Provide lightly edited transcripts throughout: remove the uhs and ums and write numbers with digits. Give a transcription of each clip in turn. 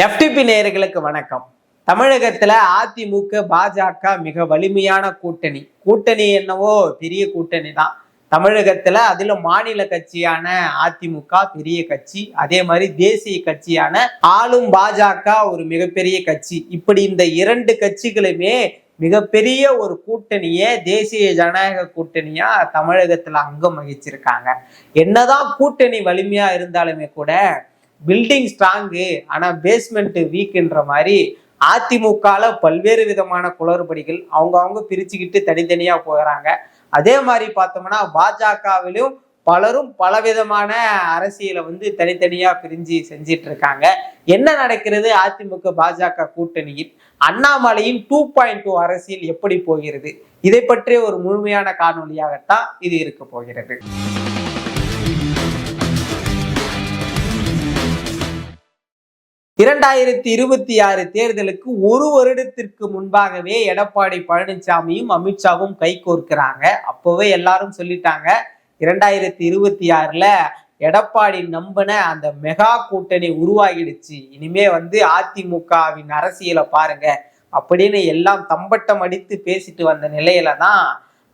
FTP நேயர்களுக்கு வணக்கம். தமிழகத்துல அதிமுக பாஜக மிக வலிமையான கூட்டணி என்னவோ பெரிய கூட்டணி தான் தமிழகத்துல. அதுல மாநில கட்சியான அதிமுக பெரிய கட்சி, அதே மாதிரி தேசிய கட்சியான ஆளும் பாஜக ஒரு மிகப்பெரிய கட்சி. இப்படி இந்த இரண்டு கட்சிகளுமே மிகப்பெரிய ஒரு கூட்டணியை தேசிய ஜனநாயக கூட்டணியா தமிழகத்துல அங்கம் வகிச்சிருக்காங்க. என்னதான் கூட்டணி வலிமையா இருந்தாலுமே கூட பில்டிங் ஸ்ட்ராங்கு ஆனா பேஸ்மெண்ட் வீக்ன்ற மாதிரி அதிமுகல பல்வேறு விதமான குளறுபடிகள் அவங்க பிரிச்சுக்கிட்டு தனித்தனியா போகிறாங்க. அதே மாதிரி பார்த்தோம்னா பாஜகவிலும் பலரும் பலவிதமான அரசியலை தனித்தனியா பிரிஞ்சு செஞ்சிட்டு இருக்காங்க. என்ன நடக்கிறது அதிமுக பாஜக கூட்டணியில்? அண்ணாமலையின் 2.2 அரசியல் எப்படி போகிறது? இதை பற்றிய ஒரு முழுமையான காணொலியாகத்தான் இது இருக்க போகிறது. 2026 தேர்தலுக்கு ஒரு வருடத்திற்கு முன்பாகவே எடப்பாடி பழனிசாமியும் அமித்ஷாவும் கை கோர்க்கிறாங்க. அப்பவே எல்லாரும் சொல்லிட்டாங்க 2026ல எடப்பாடி நம்பின அந்த மெகா கூட்டணி உருவாகிடுச்சு, இனிமே அதிமுகவின் அரசியலை பாருங்க அப்படின்னு எல்லாம் தம்பட்டம் அடித்து பேசிட்டு வந்த நிலையில தான்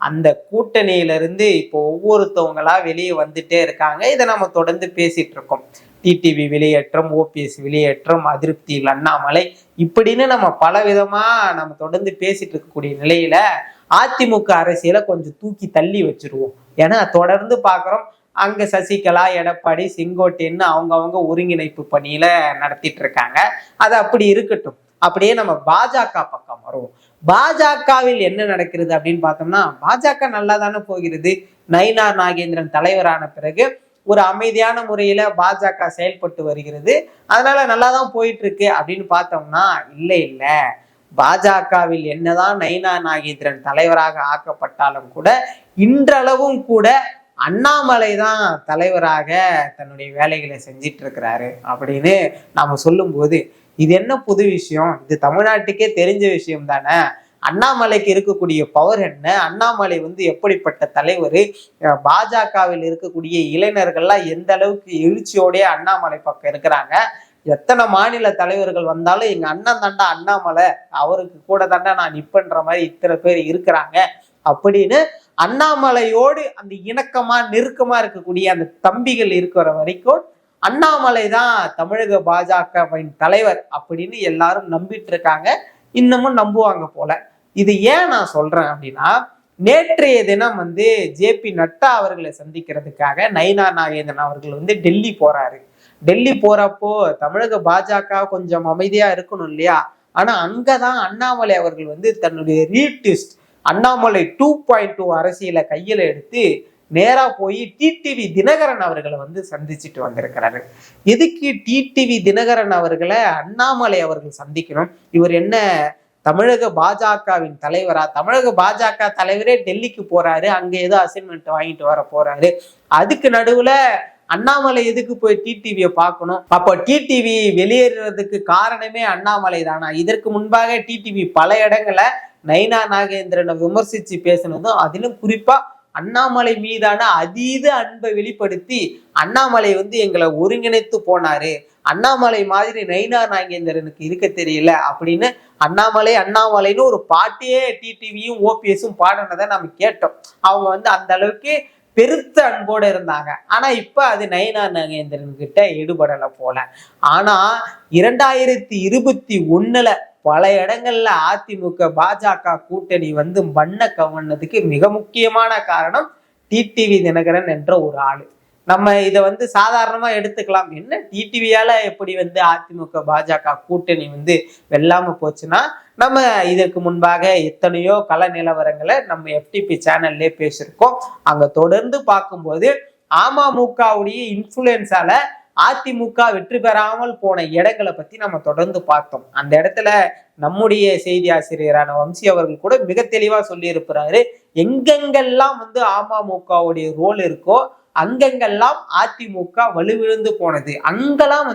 அந்த கூட்டணியிலிருந்து இப்போ ஒவ்வொருத்தவங்களா வெளியே வந்துட்டே இருக்காங்க. இதை நம்ம தொடர்ந்து பேசிட்டு இருக்கோம். டிடிவி வெளியேற்றம், ஓபிஎஸ் வெளியேற்றம், அதிருப்தியில் அண்ணாமலை, இப்படின்னு நம்ம பல விதமா நம்ம தொடர்ந்து பேசிட்டு இருக்கக்கூடிய நிலையில அதிமுக அரசியலை கொஞ்சம் தூக்கி தள்ளி வச்சிருவோம். ஏன்னா தொடர்ந்து பாக்குறோம் அங்க சசிகலா, எடப்பாடி, செங்கோட்டைன்னு அவங்க ஒருங்கிணைப்பு பணியில நடத்திட்டு இருக்காங்க. அது அப்படி இருக்கட்டும். அப்படியே நம்ம பாஜக பக்கம் வருவோம். பாஜகவில் என்ன நடக்கிறது அப்படின்னு பார்த்தோம்னா, பாஜக நல்லா தானே போகிறது. நயினார் நாகேந்திரன் தலைவரான பிறகு ஒரு அமைதியான முறையில பாஜக செயல்பட்டு வருகிறது, அதனால நல்லா தான் போயிட்டு இருக்கு அப்படின்னு பார்த்தோம்னா இல்ல பாஜகவில் என்னதான் நயினார் நாகேந்திரன் தலைவராக ஆக்கப்பட்டாலும் கூட இன்றளவும் கூட அண்ணாமலை தான் தலைவராக தன்னுடைய வேலைகளை செஞ்சிட்டு இருக்கிறாரு அப்படின்னு நாம சொல்லும் போது இது என்ன புது விஷயம்? இது தமிழ்நாட்டுக்கே தெரிஞ்ச விஷயம் தானே. அண்ணாமலைக்கு இருக்கக்கூடிய பவர் என்ன? அண்ணாமலை எப்படிப்பட்ட தலைவர்? பாஜகவில் இருக்கக்கூடிய இளைஞர்கள்லாம் எந்த அளவுக்கு எழுச்சியோடைய அண்ணாமலை பக்கம் இருக்கிறாங்க. எத்தனை மாநில தலைவர்கள் வந்தாலும் எங்க அண்ணன் தாண்டா அண்ணாமலை, அவருக்கு கூட தாண்டா நான் நிப்பன்ற மாதிரி இத்தனை பேர் இருக்கிறாங்க அப்படின்னு அண்ணாமலையோடு அந்த இணக்கமா நெருக்கமா இருக்கக்கூடிய அந்த தம்பிகள் இருக்கிற வரைக்கும் அண்ணாமலை தான் தமிழக பாஜகவின் தலைவர் அப்படின்னு எல்லாரும் நம்பிட்டு இருக்காங்க. இன்னமும் நம்புவாங்க போல. இது ஏன் நான் சொல்றேன் அப்படின்னா, நேற்றைய தினம் ஜேபி நட்டா அவர்களை சந்திக்கிறதுக்காக நயினார் நாகேந்திரன் அவர்கள் டெல்லி போறாரு. டெல்லி போறப்போ தமிழக பாஜக கொஞ்சம் அமைதியா இருக்கணும் இல்லையா? ஆனா அங்கதான் அண்ணாமலை அவர்கள் தன்னுடைய ரீட்விஸ்ட் அண்ணாமலை 2.2 அரசியலை கையில எடுத்து நேரா போய் டிடிவி தினகரன் அவர்களை சந்திச்சுட்டு வந்திருக்கிறாரு. எதுக்கு டிடிவி தினகரன் அவர்களை அண்ணாமலை அவர்கள் சந்திக்கணும்? இவர் என்ன தமிழக பாஜகவின் தலைவரா? தமிழக பாஜக தலைவரே டெல்லிக்கு போறாரு, அங்க ஏதோ அசைன்மெண்ட் வாங்கிட்டு வர போறாரு. அதுக்கு நடுவுல அண்ணாமலை எதுக்கு போய் டிடிவியை பார்க்கணும்? அப்போ டிடிவி வெளியேறதுக்கு காரணமே அண்ணாமலை தானா? இதற்கு முன்பாக டிடிவி பல இடங்களை நயினார் நாகேந்திரனை விமர்சிச்சு பேசினதும், அதிலும் குறிப்பா அண்ணாமலை மீதான அதீத அன்பை வெளிப்படுத்தி அண்ணாமலை எங்களை ஒருங்கிணைத்து போனாரு, அண்ணாமலை மாதிரி நயினார் நாகேந்திரனுக்கு இருக்க தெரியல அப்படின்னு அண்ணாமலைன்னு ஒரு பாட்டியே டிடிவியும் ஓபிஎஸும் பாடினதை நம்ம கேட்டோம். அவங்க அந்த அளவுக்கு பெருத்த அன்போடு இருந்தாங்க. ஆனா இப்ப அது நயினார் நாகேந்திரன் கிட்ட ஈடுபடலை போல. ஆனா 2021ல பல இடங்கள்ல அதிமுக பாஜக கூட்டணி மண்ண கவர்னதுக்கு மிக முக்கியமான காரணம் டிடிவி தினகரன் என்ற ஒரு ஆளு. நம்ம இதை சாதாரணமா எடுத்துக்கலாம். என்ன டிடிவியால எப்படி அதிமுக பாஜக கூட்டணி வெல்லாம போச்சுன்னா, நம்ம இதற்கு முன்பாக எத்தனையோ கள நிலவரங்களை நம்ம எஃப்டிபி சேனல்லே பேசியிருக்கோம். அங்க தொடர்ந்து பார்க்கும்போது அமமுகவுடைய இன்ஃபுளுன்ஸால அதிமுக வெற்றி பெறாமல் போன இடங்களை பத்தி நம்ம தொடர்ந்து பார்த்தோம். அந்த இடத்துல நம்முடைய செய்தி ஆசிரியரான வம்சி அவர்கள் கூட மிக தெளிவா சொல்லி இருக்கிறாரு. எங்கெங்கெல்லாம் அமமுகவுடைய ரோல் இருக்கோ அங்கெங்கெல்லாம் அதிமுக வலுவிழந்து போனது, அங்கெல்லாம்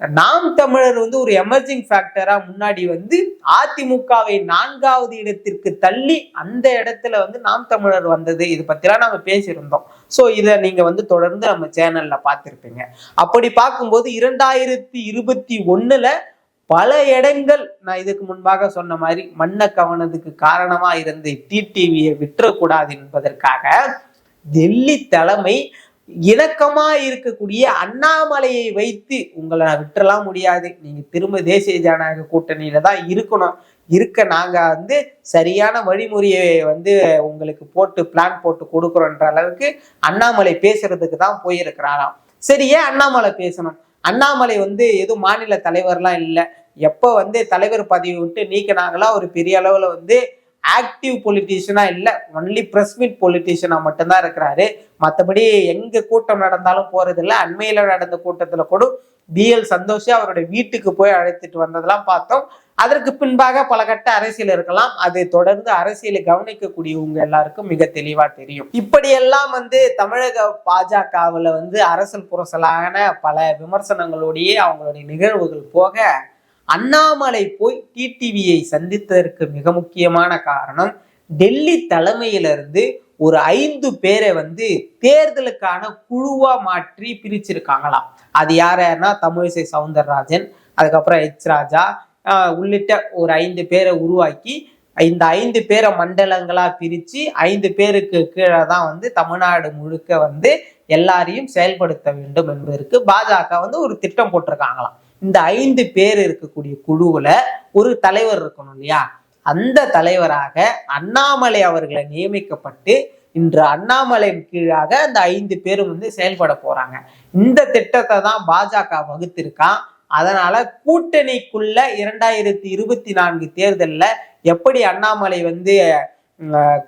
நாம் தமிழர் வந்து ஒரு எமர்ஜிங் ஃபேக்டரா முன்னாடி வந்து அதிமுகவை 4வது இடத்திற்கு தள்ளி அந்த இடத்துல வந்து நாம் தமிழர் வந்தது. இது பத்திலாம் நம்ம பேசியிருந்தோம். சோ இதை நீங்க வந்து தொடர்ந்து நம்ம சேனல்ல பார்த்திருப்பீங்க. அப்படி பார்க்கும்போது 2021ல பல இடங்கள் நான் இதுக்கு முன்பாக சொன்ன மாதிரி மண்ணை கவனத்துக்கு காரணமா இருந்து டிடிவியை விட்டுறக்கூடாது என்பதற்காக டெல்லி தலைமை இணக்கமா இருக்கக்கூடிய அண்ணாமலையை வைத்து உங்களை நான் விட்டுறலாம் முடியாது, நீங்க திரும்ப தேசிய ஜனநாயக கூட்டணியில தான் இருக்கணும், நாங்க வந்து சரியான வழிமுறையை வந்து உங்களுக்கு போட்டு பிளான் போட்டு கொடுக்குறோன்ற அளவுக்கு அண்ணாமலை பேசுறதுக்கு தான் போயிருக்கிறாராம். சரி, ஏன் அண்ணாமலை பேசணும்? அண்ணாமலை வந்து எதுவும் மாநில தலைவர்லாம் இல்லை. எப்ப வந்து தலைவர் பதவி விட்டு நீக்கினாங்களா ஒரு பெரிய அளவுல வந்து ஆக்டிவ் பொலிட்டீஷியனா இல்ல, ஒன்லி பிரஸ் மீட் பொலிட்டீஷியனா மட்டும்தான் இருக்கிறாரு. மற்றபடி எங்க கூட்டம் நடந்தாலும் போறது இல்லை. அண்மையில நடந்த கூட்டத்துல கூட BL சந்தோஷ் அவருடைய வீட்டுக்கு போய் அழைத்துட்டு வந்ததெல்லாம் பார்த்தோம். அதற்கு பின்பாக பல கட்ட அரசியல் இருக்கலாம். அது தொடர்ந்து அரசியலை கவனிக்கக்கூடியவங்க எல்லாருக்கும் மிக தெளிவா தெரியும். இப்படியெல்லாம் வந்து தமிழக பாஜகவுல வந்து அரசல் புரசலான பல விமர்சனங்களோடையே அவங்களுடைய நிகழ்வுகள் போக, அண்ணாமலை போய் டிடிவியை சந்தித்ததற்கு மிக முக்கியமான காரணம் டெல்லி தலைமையிலிருந்து ஒரு 5 பேரை வந்து தேர்தலுக்கான குழுவா மாற்றி பிரிச்சிருக்காங்களாம். அது யாருன்னா தமிழிசை சவுந்தரராஜன், அதுக்கப்புறம் ராஜா உள்ளிட்ட ஒரு 5 பேரை உருவாக்கி இந்த 5 பேரை மண்டலங்களா பிரிச்சு 5 பேருக்கு கீழே தான் வந்து தமிழ்நாடு முழுக்க வந்து எல்லாரையும் செயல்படுத்த வேண்டும் என்பதற்கு பாஜக வந்து ஒரு திட்டம் போட்டிருக்காங்களாம். இந்த 5 பேர் இருக்கக்கூடிய குழுவுல ஒரு தலைவர் இருக்கணும் இல்லையா? அந்த தலைவராக அண்ணாமலை அவர்களை நியமிக்கப்பட்டு இன்று அண்ணாமலையின் கீழாக அந்த 5 பேரும் வந்து செயல்பட போறாங்க. இந்த திட்டத்தை தான் பாஜக வகுத்திருக்கான். அதனால கூட்டணிக்குள்ள 2024 தேர்தல்ல எப்படி அண்ணாமலை வந்து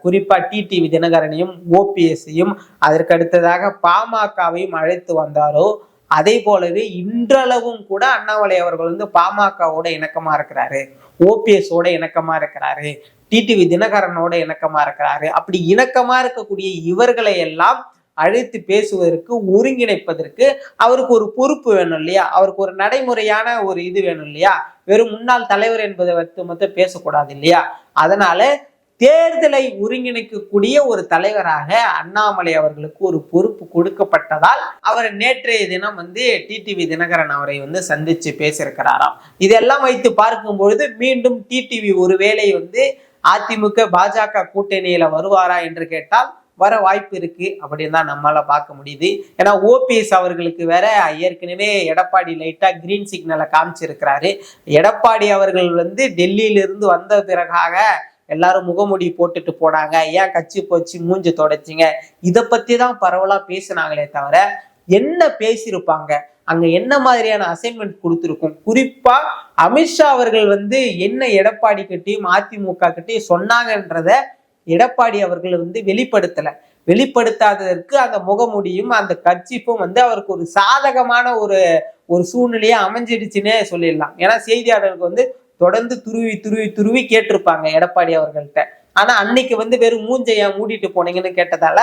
குறிப்பா டிடிவி தினகரனையும் OPS-ஐயும் அதற்கு அடுத்ததாக பாமகவையும் அழைத்து வந்தாரோ, அதே போலவே இன்றளவும் கூட அண்ணாமலை அவர்கள் வந்து பாமகவோட இணக்கமா இருக்கிறாரு, OPS-ஓட இணக்கமா இருக்கிறாரு, டிடிவி தினகரனோட இணக்கமா இருக்கிறாரு. அப்படி இணக்கமா இருக்கக்கூடிய இவர்களை எல்லாம் அழைத்து பேசுவதற்கு, ஒருங்கிணைப்பதற்கு அவருக்கு ஒரு பொறுப்பு வேணும் இல்லையா? அவருக்கு ஒரு நடைமுறையான ஒரு இது வேணும் இல்லையா? வெறும் முன்னாள் தலைவர் என்பதை வைத்து மட்டும் பேசக்கூடாது இல்லையா? அதனால தேர்தலை ஒருங்கிணைக்கக்கூடிய ஒரு தலைவராக அண்ணாமலை அவர்களுக்கு ஒரு பொறுப்பு கொடுக்கப்பட்டதால் அவர் நேற்றைய தினம் வந்து டிடிவி தினகரன் அவரை வந்து சந்திச்சு பேசியிருக்கிறாராம். இதெல்லாம் வைத்து பார்க்கும்பொழுது மீண்டும் டிடிவி ஒருவேளை வந்து அதிமுக பாஜக கூட்டணியில வருவாரா என்று கேட்டால் வர வாய்ப்பு இருக்கு அப்படின்னு தான் நம்மளால பார்க்க முடியுது. ஏன்னா OPS அவர்களுக்கு வேற ஏற்கனவே எடப்பாடி லைட்டா கிரீன் சிக்னலை காமிச்சிருக்கிறாரு. எடப்பாடி அவர்கள் வந்து டெல்லியிலிருந்து வந்த பிறகாக எல்லாரும் முகமூடி போட்டுட்டு போனாங்க, ஏன் கட்சி போச்சு மூஞ்சி தொடச்சிங்க, இதை பத்தி தான் பரவலா பேசினாங்களே தவிர என்ன பேசியிருப்பாங்க, அங்க என்ன மாதிரியான அசைன்மெண்ட் கொடுத்துருக்கும், குறிப்பா அமித்ஷா அவர்கள் வந்து என்ன எடப்பாடி கிட்டையும் அதிமுக கிட்டையும் சொன்னாங்கன்றத எடப்பாடி அவர்கள் வந்து வெளிப்படுத்தாததற்கு அந்த முகமூடியும் அந்த கட்சிப்பும் வந்து அவருக்கு ஒரு சாதகமான ஒரு சூழ்நிலையை அமைஞ்சிடுச்சுன்னே சொல்லிடலாம். ஏன்னா செய்தியாளர்களுக்கு வந்து தொடர்ந்து துருவி கேட்டிருப்பாங்க எடப்பாடி அவர்கள்ட்ட. ஆனா அன்னைக்கு வந்து வெறும் மூஞ்சையா மூடிட்டு போனீங்கன்னு கேட்டதால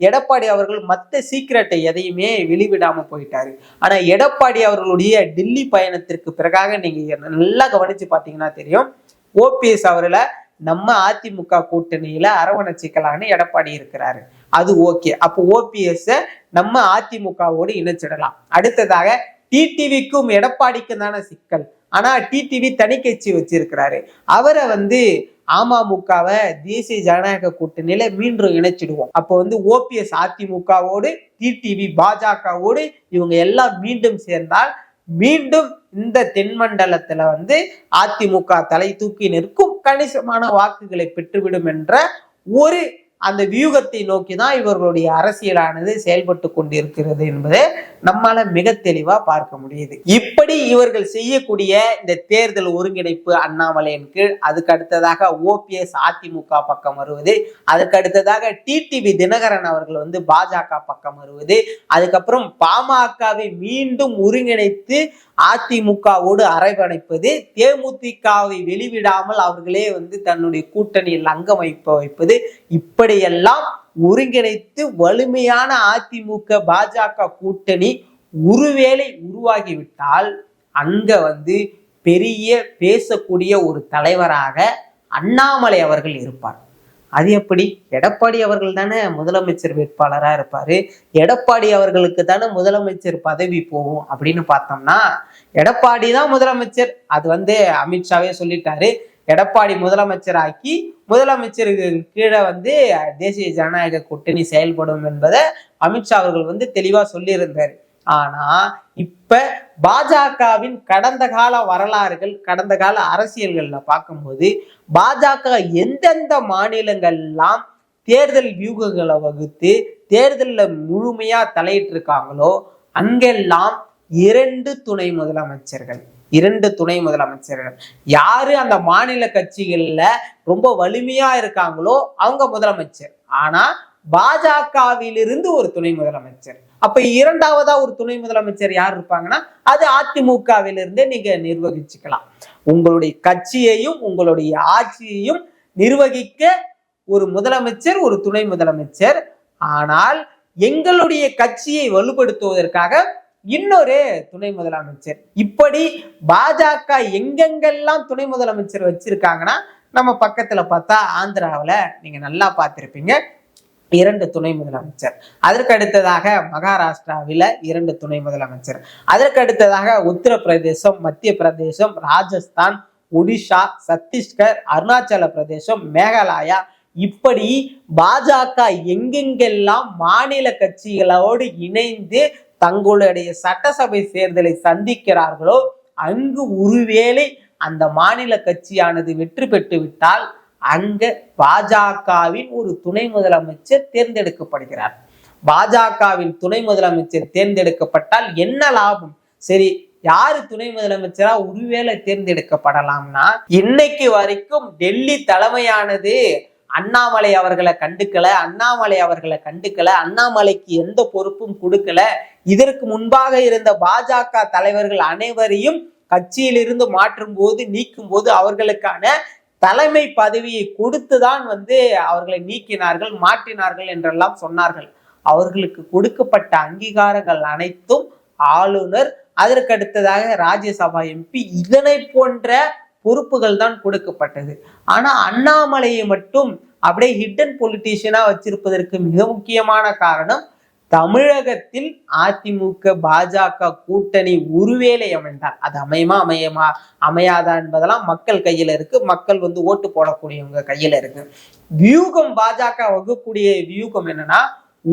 எடப்பாடி அவர்கள் மத்த சீக்கிரட்டை எதையுமே வெளிவிடாம போயிட்டாரு. ஆனா எடப்பாடி அவர்களுடைய டெல்லி பயணத்திற்கு பிறகாக நீங்க நல்லா கவனிச்சு பாத்தீங்கன்னா தெரியும், OPS அவர்களை நம்ம அதிமுக கூட்டணியில அரவணைச்சிக்கலான்னு எடப்பாடி இருக்கிறாரு. அது ஓகே. அப்போ OPS நம்ம அதிமுகவோடு இணைச்சிடலாம். அடுத்ததாக டிடிவிக்கும் எடப்பாடிக்கும் தானே சிக்கல். ஆனா டிடிவி தனி கட்சி வச்சிருக்கிறாரு. அவரை வந்து அமமுகவை தேசிய ஜனநாயக கூட்டணியில மீண்டும் இணைச்சிடுவோம். அப்போ வந்து OPS அதிமுகவோடு, டிடிவி பாஜகவோடு இவங்க எல்லாம் மீண்டும் சேர்ந்தால் மீண்டும் இந்த தென்மண்டலத்துல வந்து அதிமுக தலை தூக்கி நிற்கும், கணிசமான வாக்குகளை பெற்றுவிடும் என்ற ஒரு அந்த வியூகத்தை நோக்கிதான் இவர்களுடைய அரசியலானது செயல்பட்டு கொண்டிருக்கிறது என்பதை நம்மால மிக தெளிவா பார்க்க முடியுது. இப்படி இவர்கள் செய்யக்கூடிய இந்த தேர்தல் ஒருங்கிணைப்பு அண்ணாமலையின் கீழ், அதுக்கு அடுத்ததாக OPS அதிமுக பக்கம் வருவது, அதுக்கு அடுத்ததாக டிடிவி தினகரன் அவர்கள் வந்து பாஜக பக்கம் வருவது, அதுக்கப்புறம் பாமகவை மீண்டும் ஒருங்கிணைத்து அதிமுகவோடு அரவணைப்பது, தேமுதிகவை வெளிவிடாமல் அவர்களே வந்து தன்னுடைய கூட்டணியில் அங்கம் வைப்பது, இப்படியெல்லாம் ஒருங்கிணைத்து வலிமையான அதிமுக பாஜக கூட்டணி ஒருவேளை உருவாகிவிட்டால் அங்க பெரிய பேசக்கூடிய ஒரு தலைவராக அண்ணாமலை அவர்கள் இருப்பார். அது எப்படி? எடப்பாடி அவர்கள் தானே முதலமைச்சர் வேட்பாளரா இருப்பாரு, எடப்பாடி அவர்களுக்கு தானே முதலமைச்சர் பதவி போகும் அப்படின்னு பார்த்தோம்னா, எடப்பாடி தான் முதலமைச்சர். அது அமித்ஷாவே சொல்லிட்டாரு. எடப்பாடி முதலமைச்சர் ஆக்கி முதலமைச்சருக்கு கீழே தேசிய ஜனநாயக கூட்டணி செயல்படும் என்பதை அமித்ஷா அவர்கள் தெளிவா சொல்லியிருந்தாரு. ஆனா இப்ப பாஜகவின் கடந்த கால வரலாறுகள், கடந்த கால அரசியல்கள்ல பார்க்கும்போது பாஜக எந்தெந்த மாநிலங்கள்லாம் தேர்தல் வியூகங்களை வகுத்து தேர்தல்ல முழுமையா தலையிட்டு இருக்காங்களோ அங்கெல்லாம் இரண்டு துணை முதலமைச்சர்கள் யாரு அந்த மாநில கட்சிகள்ல ரொம்ப வலிமையா இருக்காங்களோ அவங்க முதலமைச்சர். ஆனா பாஜகவிலிருந்து ஒரு துணை முதலமைச்சர். அப்ப இரண்டாவதா ஒரு துணை முதலமைச்சர் யார் இருப்பாங்கன்னா அது அதிமுகவிலிருந்தே நீங்க நிர்வகிச்சுக்கலாம். உங்களுடைய கட்சியையும் உங்களுடைய ஆட்சியையும் நிர்வகிக்க ஒரு முதலமைச்சர், ஒரு துணை முதலமைச்சர். ஆனால் எங்களுடைய கட்சியை வலுப்படுத்துவதற்காக இன்னொரு துணை முதலமைச்சர். இப்படி பாஜக எங்கெங்கெல்லாம் துணை முதலமைச்சர் வச்சிருக்காங்கன்னா நம்ம பக்கத்துல பார்த்தா ஆந்திராவில நீங்க நல்லா பார்த்திருப்பீங்க, 2 துணை முதலமைச்சர். அதற்கு அடுத்ததாக மகாராஷ்டிராவில 2 துணை முதலமைச்சர். அதற்கு அடுத்ததாக உத்தரப்பிரதேசம், மத்திய பிரதேசம், ராஜஸ்தான், ஒடிஷா, சத்தீஸ்கர், அருணாச்சல பிரதேசம், மேகாலயா, இப்படி பாஜக எங்கெங்கெல்லாம் மாநில கட்சிகளோடு இணைந்து தங்களுடைய சட்டசபை தேர்தலை சந்திக்கிறார்களோ அங்கு ஒருவேளை அந்த மாநில கட்சியானது வெற்றி பெற்று விட்டால் அங்க பாஜகவின் ஒரு துணை முதலமைச்சர் தேர்ந்தெடுக்கப்படுகிறார். பாஜகவின் துணை முதலமைச்சர் தேர்ந்தெடுக்கப்பட்டால் என்ன லாபம்? சரி, யாரு துணை முதலமைச்சரா ஒருவேளை தேர்ந்தெடுக்கப்படலாம்னா, இன்னைக்கு வரைக்கும் டெல்லி தலைமையானது அண்ணாமலை அவர்களை கண்டுக்கல, அண்ணாமலைக்கு எந்த பொறுப்பும் கொடுக்கல. இதற்கு முன்பாக இருந்த பாஜக தலைவர்கள் அனைவரையும் கட்சியிலிருந்து மாற்றும் போது, நீக்கும் போது அவர்களுக்கான தலைமை பதவியை கொடுத்துதான் அவர்களை நீக்கினார்கள், மாற்றினார்கள் என்றெல்லாம் சொன்னார்கள். அவர்களுக்கு கொடுக்கப்பட்ட அங்கீகாரங்கள் அனைத்தும் ஆளுநர், அதற்கு அடுத்ததாக ராஜ்யசபா எம்பி, இதனை போன்ற பொறுப்புகள் தான் கொடுக்கப்பட்டது. ஆனா அண்ணாமலையை மட்டும் அப்படியே ஹிடன் பொலிட்டீஷியனா வச்சிருப்பதற்கு மிக முக்கியமான காரணம், தமிழகத்தில் அதிமுக பாஜக கூட்டணி ஒருவேளை அமைந்தால், அது அமையாதா என்பதெல்லாம் மக்கள் கையில இருக்கு. மக்கள் ஓட்டு போடக்கூடியவங்க கையில இருக்கு. வியூகம் பாஜக வகுக்கூடிய வியூகம் என்னன்னா,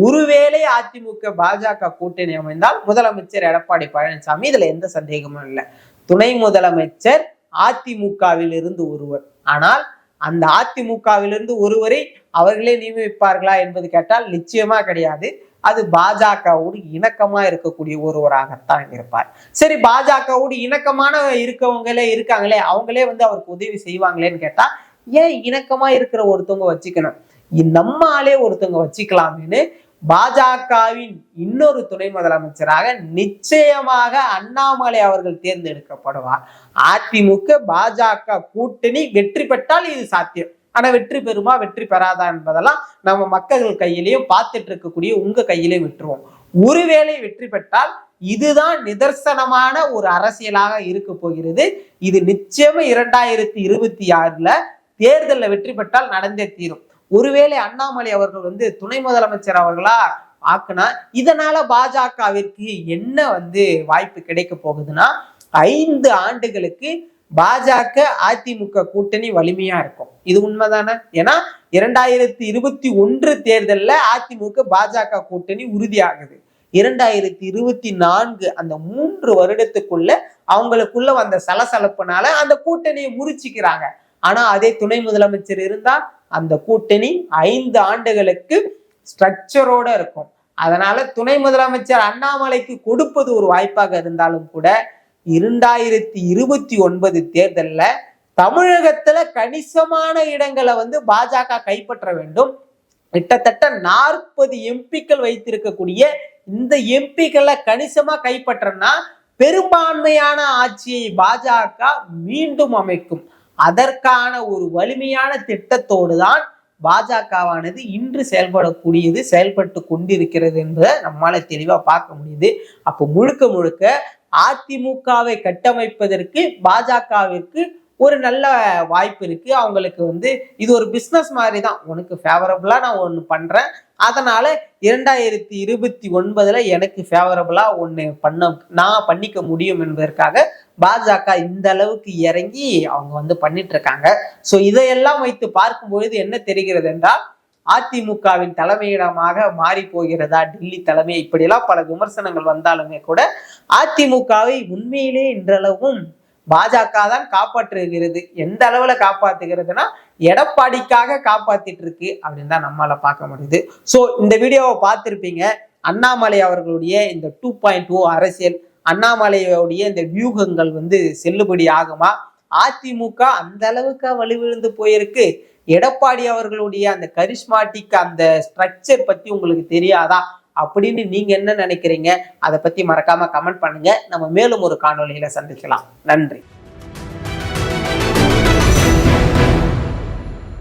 ஒருவேளை அதிமுக பாஜக கூட்டணி அமைந்தால் முதலமைச்சர் எடப்பாடி பழனிசாமி, இதுல எந்த சந்தேகமும் இல்லை. துணை முதலமைச்சர் அதிமுகவில் இருந்து ஒருவர். ஆனால் அந்த அதிமுகவிலிருந்து ஒருவரை அவர்களே நியமிப்பார்களா என்பது கேட்டால் நிச்சயமா கிடையாது. அது பாஜகவோடு இணக்கமா இருக்கக்கூடிய ஒருவராகத்தான் இருப்பார். சரி, பாஜகவோடு இணக்கமான இருக்காங்களே, அவங்களே அவருக்கு உதவி செய்வாங்களேன்னு கேட்டா, ஏன் இணக்கமா இருக்கிற ஒருத்தவங்க வச்சுக்கணும், நம்ம ஆளே ஒருத்தவங்க வச்சுக்கலாம்னு பாஜகவின் இன்னொரு துணை முதலமைச்சராக நிச்சயமாக அண்ணாமலை அவர்கள் தேர்ந்தெடுக்கப்படுவார். அதிமுக பாஜக கூட்டணி வெற்றி பெற்றால் இது சாத்தியம். ஆனா வெற்றி பெறுமா வெற்றி பெறாதா என்பதெல்லாம் நம்ம மக்கள் கையிலையும் பார்த்துட்டு இருக்கக்கூடிய உங்க கையிலையும் விட்டுருவோம். ஒருவேளை வெற்றி பெற்றால் இதுதான் நிதர்சனமான ஒரு அரசியலாக இருக்க போகிறது. இது நிச்சயமா 2026 தேர்தலில் வெற்றி பெற்றால் நடந்தே தீரும். ஒருவேளை அண்ணாமலை அவர்கள் துணை முதலமைச்சர் அவர்களா ஆக்குனா இதனால பாஜகவிற்கு என்ன வாய்ப்பு கிடைக்க போகுதுன்னா, 5 ஆண்டுகளுக்கு பாஜக அதிமுக கூட்டணி வலிமையா இருக்கும். இது உண்மைதானே? ஏன்னா 2021 தேர்தல்ல அதிமுக பாஜக கூட்டணி உறுதியாகுது. 2024 அந்த 3 வருடத்துக்குள்ள அவங்களுக்குள்ள வந்த சலசலப்புனால அந்த கூட்டணியை முறிச்சுக்கிறாங்க. ஆனா அதே துணை முதலமைச்சர் இருந்தா அந்த கூட்டணி 5 ஆண்டுகளுக்கு ஸ்ட்ரக்சரோட இருக்கும். அதனால துணை முதலமைச்சர் அண்ணாமலைக்கு கொடுப்பது ஒரு வாய்ப்பாக இருந்தாலும் கூட 2029 தேர்தல்ல தமிழகத்துல கணிசமான இடங்களை பாஜக கைப்பற்ற வேண்டும். கிட்டத்தட்ட 40 எம்பிக்கள் வைத்திருக்கக்கூடிய இந்த எம்பிக்களை கணிசமா கைப்பற்றனா பெரும்பான்மையான ஆட்சியை பாஜக மீண்டும் அமைக்கும். அதற்கான ஒரு வலிமையான திட்டத்தோடு தான் பாஜகவானது இன்று செயல்பட்டு கொண்டிருக்கிறது என்பதை நம்மால தெளிவா பார்க்க முடியுது. அப்போ முழுக்க அதிமுகவை கட்டமைப்பதற்கு பாஜகவிற்கு ஒரு நல்ல வாய்ப்பு இருக்கு. அவங்களுக்கு இது ஒரு பிசினஸ் மாதிரி தான். உனக்கு ஃபேவரபிளா நான் ஒண்ணு பண்றேன், அதனால 2029 எனக்கு ஃபேவரபிளா ஒண்ணு நான் பண்ணிக்க முடியும் என்பதற்காக பாஜக இந்த அளவுக்கு இறங்கி அவங்க பண்ணிட்டு இருக்காங்க. சோ இதையெல்லாம் வைத்து பார்க்கும்பொழுது என்ன தெரிகிறது என்றால், அதிமுகவின் தலைமையிடமாக மாறி போகிறதா டெல்லி தலைமை, இப்படியெல்லாம் பல விமர்சனங்கள் வந்தாலுமே கூட அதிமுகவை உண்மையிலே இன்றளவும் பாஜக தான் காப்பாற்றுகிறது. எந்த அளவுல காப்பாத்துகிறதுனா எடப்பாடிக்காக காப்பாத்திட்டு இருக்கு அப்படின்னு தான் நம்மளால பார்க்க முடியுது. சோ இந்த வீடியோவை பார்த்திருப்பீங்க. அண்ணாமலை அவர்களுடைய இந்த 2.0 அரசியல், அண்ணாமலையுடைய இந்த வியூகங்கள் செல்லுபடி ஆகுமா? அதிமுக அந்த அளவுக்கு வலுவிழந்து போயிருக்கு. எடப்பாடி அவர்களுடைய அந்த கரிஸ்மாட்டிக் அந்த ஸ்ட்ரக்சர் பத்தி உங்களுக்கு தெரியாதா அப்படின்னு நீங்க என்ன நினைக்கிறீங்க? அதை பத்தி மறக்காம கமெண்ட் பண்ணுங்க. நம்ம மேலும் ஒரு காணொளியில சந்திக்கலாம். நன்றி.